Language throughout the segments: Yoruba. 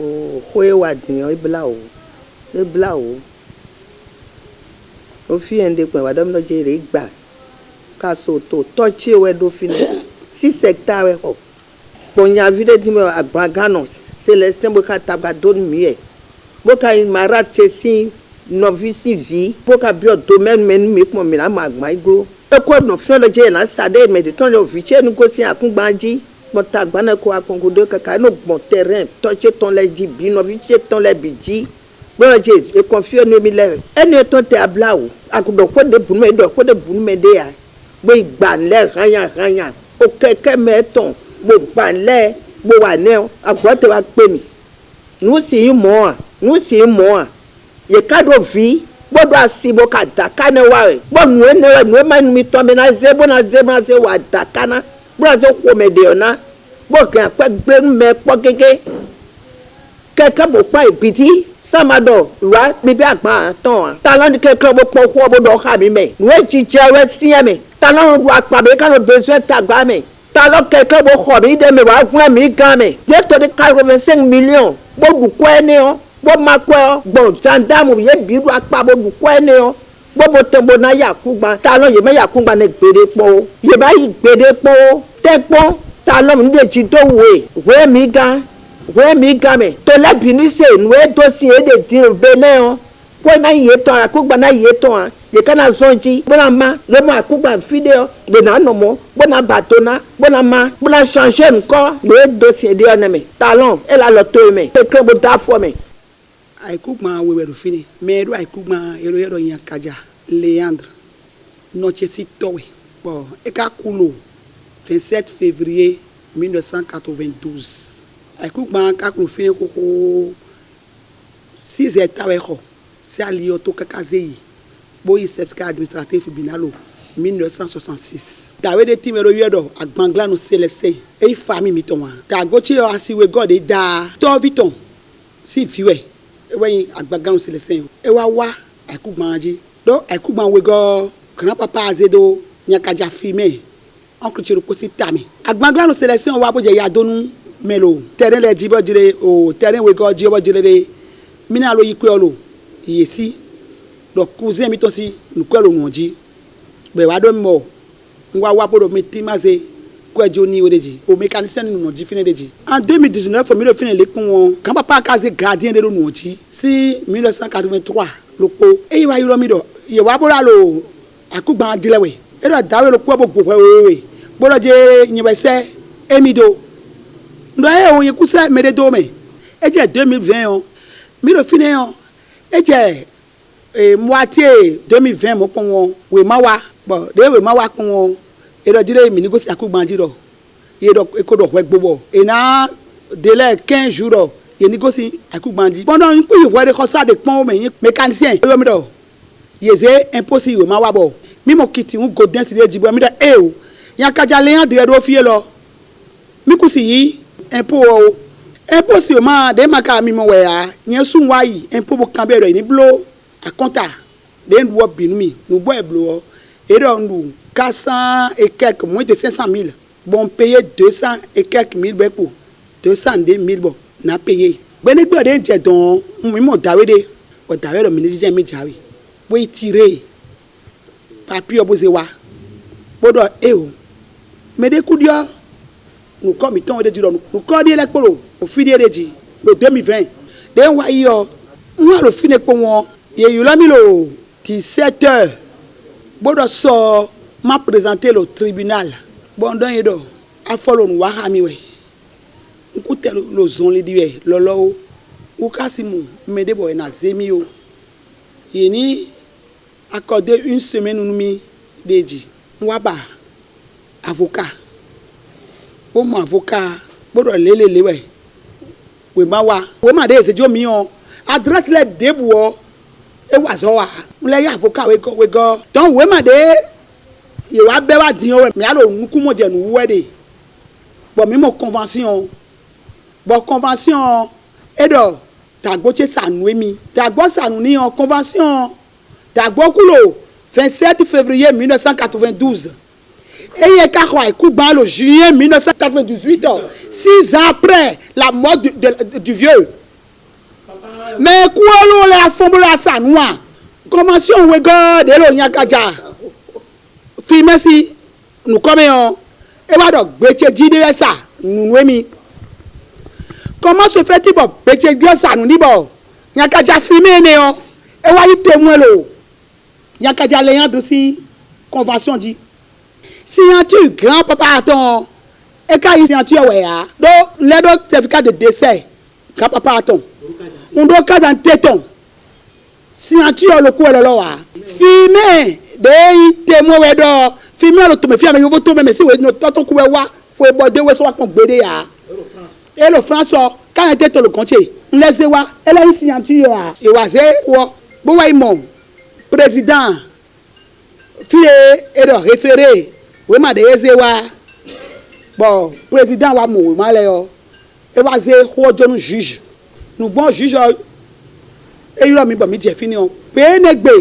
Hoe wadin ibla o fi ende pe wa dom no jere gba ka so to touch we do fi 6 hectares ho ponya vide di me agbagano Célestin boka tabadon mi boka marat se novice vie boka bio domaine men mi ko mi na magma igro e ko no fi lo je na sade me de ton yo viche nu ko si akungbanji mo tagbana ko akongodo kaka no bon terrain touche ton les di bi novice ton les biji bo je e confie no mi le eni ton te abla o akudo ko de bunu me do ko de bunu me de ya bo igba le ranyan o keke me ton bo gba le bo wa ne agbote wa pe mi nu si mo ye kado vi bodo asibo ka dakane wa bo nu ene ma mi to me na ze wa dakana bo zo ko me de ona bo kan pe gbe me po keke keke bo pa ibiti samado wa mi bi agba ton talon keke bo po ko bo do ha mi me nu e je we si me talon wa pa be kan besoin tagba me talon keke bo ho mi de me wa fun mi gan me le to de 85 millions bo du ko ene o bo makwa bo gendarme ye biru apa bo du ko ene o bo tembo na yakugba talon ye me yakugba ne gbere po ye ba yi gbere po tepo talon mi de ti do we mi gan me to le bini se nu e do si e de din bene o ko na ye to akugba na ye to an ye kana zonji bona ma le mo akugba video de na no mo bona batona bona ma bona changer nko le dossier de oneme talon e la lo to me e krebo da fo me akugba we do fini me do akugba ero yan kaja Leandre noche si towe bon e ka kulo 27 février 1992 akugba ka kulo fini ko 6 hectares ko c'est alio to kakazei boy certificat administratif binalo 1966 dawe de timero yedo agbangla no Célestin e famille mi ton ta gochi o asiwe god e da to viton si fiwe e wen agbangla no Célestin e wa akugbanji do akugban we go grand papa azedo nyakaja fime oncle chiro ko si tami agbangla no Célestin wa boje ya donu melo terrain le jibo jire o terrain we go jibo jire de mina lo yikwe olo yesi do cousin mi to si nu kwelo nuoji be wa do mo ngwa wa podo mi timaze kwejo ni odeji o mécanicien nu nuoji fini deji en 2019 for mi lo fini le kun won kan papa kaze gardien de nuoji si 1983 lopo e wa yiro mi do ye wa bora lo akugban dilewe e do dawe lo po bo we bolo je nyebese emido ndo e o ye kusa mede do me e je 2020 on mi lo fini on e je moitié 2020 mo pon won we ma wa bo de we ma wa pon won e do jire mi ni go si akugbanji do ye do e ko do we gbobo e na délai 15 jours do ye ni go si akugbanji pendant npu yi we de ko sa de pon me mécanicien yo mi do ye ze impossible ma wa bo mi mo kiti un godin si le jibo mi do e o yan kaja le yan de do fie lo mi ku si yi impo o impossible ma de maka mi mo we a yen sun wa yi impo bo kan be do ni blo a compta den wo binumi nous bois eblo et nous 400 et quelques moins de 500 000 bon payer 200 et quelques mille pour 202 000 bon na payer bene gbe de je don mi mo dawede o dawe mi ni je mi jawi bo tirer papier oboze wa bodo e o me de kudio nous comme ton de diro nous ko di lekporo o fidi edeji le 2020 den wa yo nwa lo fine po won ye yulamilo 17 heures bodo so m'a présenté le tribunal bon don yedo a follow wa hami we nkute lo zon le diwe lolo u kasimu medebo na zemio yeni accordé une semaine numi deji wa ba avocat o mo avocat bodo lele we ma wa o ma de sejo mi on adresse le debuo e wa zo wa nle ya avocat we go don we ma de ye wa be wa din o mi alo nku mo je nu we de bo mi mo convention edo tagbo che sanu mi tagbo sanu ni on convention tagbo kulo 27 février 1992 et il est à le juillet 1998 6 ans après la mort du vieux mais kuolo le afombola sanwa commençons we god de lo nyakaja fi merci nous comme on e wa do gbeche jide sa nunu emi comment se fait-il bon gbeche gbe sa nu ni bo nyakaja fi me ne o e wa yi témoin lo nyakaja le yan do si convention dit signature grand papa attend et quand il signature ouais ya do le do certificat de décès grand papa attend on doit cas dans téton signature le coup là là filmer de témoin ouais do filmer le to me filmer yo to me si we no to ku we wa we bo de we so wa kon gbede ya et le françois quand était to le compter on laisse wa et la signature ya e wa se wo bo wa imon président fille et de référé we ma de eze wa bon président wa mo ma le yo e wa se ho jonu juge nous bon juge e yo mi ba mi je fini on pe negbe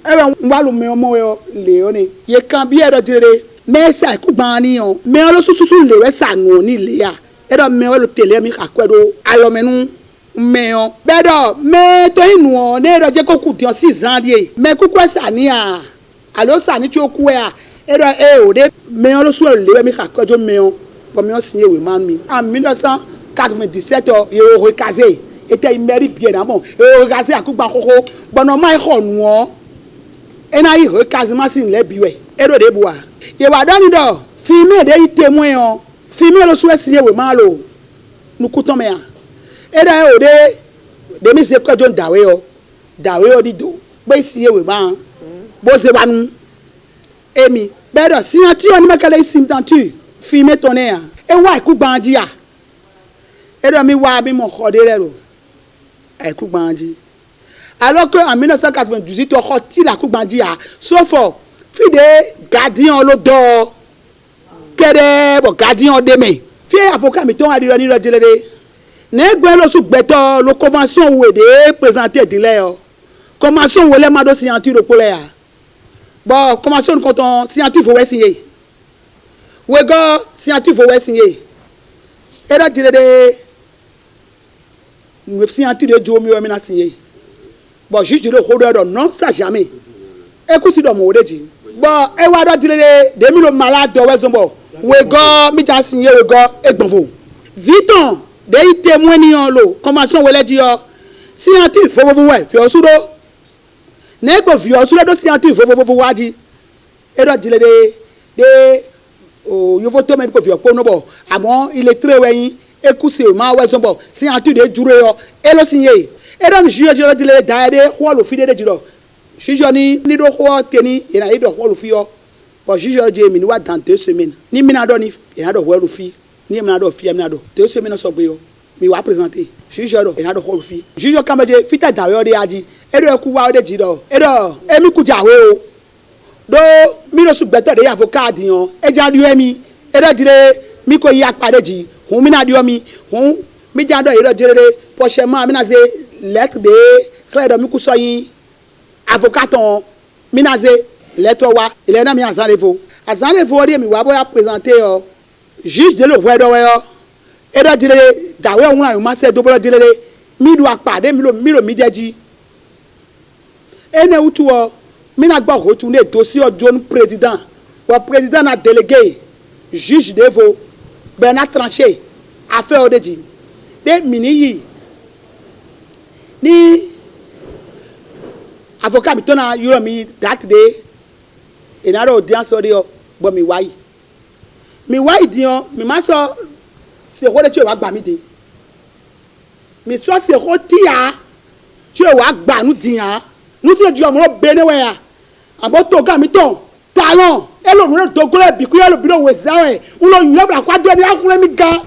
e wa lu me omo yo le oni ye kan bi e do dire me sa ku gban ni on me lo tututu le we sa nu ni le ya e do me lo tele mi ka kwedo ayo menu me on be do me to inu on ne do je ko ku di 6 ans die me ku kwa sa ni a alo sa ni ti o ku e a e do e o de me lo so le mi ka kwedo me on bo me o signé we man mi en 1997 yo recasé était mairie bien avant recasé akugba koko bono mai khonu o ena yi recasement sin le biwe e do de boa ye wa dani do filmer de témoin on filmer lo so signé we man lo nu kuton me a e da o de mi se ko jon dawe o di do be signé we man bo se banu emi be do signature ni makale signature filmer ton e e wa ikugba ji a e do mi wa bi mo khode re ro ikugba ji alors que en 1998 o khoti la kugba ji a sauf fide gardien lo do kede bo gardien de me fi avocat mi ton a dire ni lo jelede ne gbe lo su gbeto lo convention we de présenter dile o convention we le ma do signature ko le ya bon convention quand on signature faut we signer we go signature faut we signer e do jelede nous signature de jo mi we mi na signer bon juge le rodeur non ça jamais écoute si do mo deji bon e wa do jelede de mi lo malade do we zombo we go mi ja signer we go egbonfo viton de témoin ni on lo convention we le di o signature faut vous we fi osudo ne go fi osudo do signature faut waji e do jelede de o yo voto me ko fi opo no bo àmọ́ il est très weyin écoute ma we zombo signature de dure yo e lo signer e do juge de jelede da de ho lo fi de jiro juge ni do ho teni ina e do ho lo fi yo bon juge de mi ni wa dans 2 semaines ni mi na do ni ina do ho lo fi ni mi na do fi mi na do 2 semaines so gbe yo mi wa présenter juge do ina do ho lo fi juge kamaje fita da yo de aji e do ku wa o de jiro e do emi ku jawe o do mi lo su gbeto de avocat diyan e ja ri emi e do jire mi ko ya pade ji hun mi na dio mi hun mi ja do e do jire prochainement mi na ze lettre de clair do mi ku so yin avocat ton mi na ze lettre wa ile na mi azanlevo de mi wa bo ya présenter o juge de le wedo we o e do jire dawe ohun ayo ma se do bo jire mi do apade mi lo mi jeji ene utu o mi na gba rotu ne dossier o John président wa président na délégué juge devo ben na tranché affaire o deji de mini yi ni avocat mi tona yoro mi that day enaro audience o de o bo mi wai diyan mi ma so se ko de tí o wa gba mi de mi so se ko tia tí o wa gba nu diyan nu se ju ọmọ bene we ya abo to ga mi ton talon e lo nu do gole bi ku e lo bi do we zawe un lo yin bra kwa do ni akure mi ga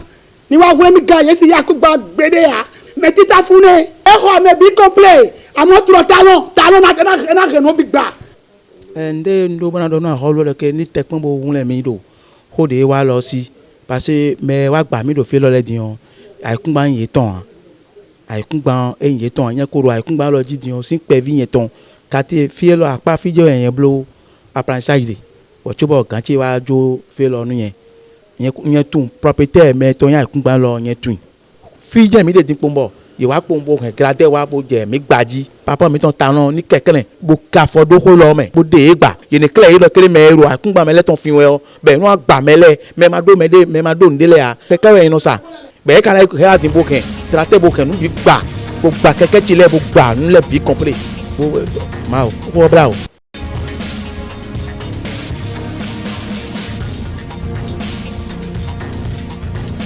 ni wa gure mi ga yesi ya ku gba gbede ya me tita fune e ko me bi complet amo tro talon na ke no bi gba nde ndo bana do na holo le ke ni tekpon bo wun le mi do ho de wa lo si parce que me wa gba mi do fe lo le diyan àìkún gba yin ton àìkún gba yin ton yan ko ro àìkún gba lo ji diyan sin pe vi yin ton kati fi lo apa fi jo yen blo apprentissage de o chobo kan ti wa jo fe lo nu yen tun propriétaire me ton yan àìkún gba lo yen tun fi je mi de din pombo ìwà pòǹbò hẹ̀ gradé wa bó jẹ̀ mí gbajì papa mi tán tanná ní kẹ̀kẹ́ bó káfọ́ dókó lọ mẹ́ bó dé gbà yìnyín kílẹ̀ yìí lọ kéré mẹ́ ro àkúngbà mẹ́lẹ́ tán fi wẹ́ ọ bẹ́ẹ̀ ní wọ́n gbà mẹ́lẹ́ mẹ́ma dó ndélé ya kẹ̀kẹ́ rẹ̀ yìí nọ sa bẹ́ẹ̀ kàlẹ́ ẹ̀ àdín bó kẹ̀ tẹ̀rẹ̀tẹ̀ bó kẹ̀ níbi gbà bó gbà kẹ̀kẹ́ tsi lẹ̀ bó gbà nílẹ̀ bí kọ̀m̀plé bó ma o kó bra o.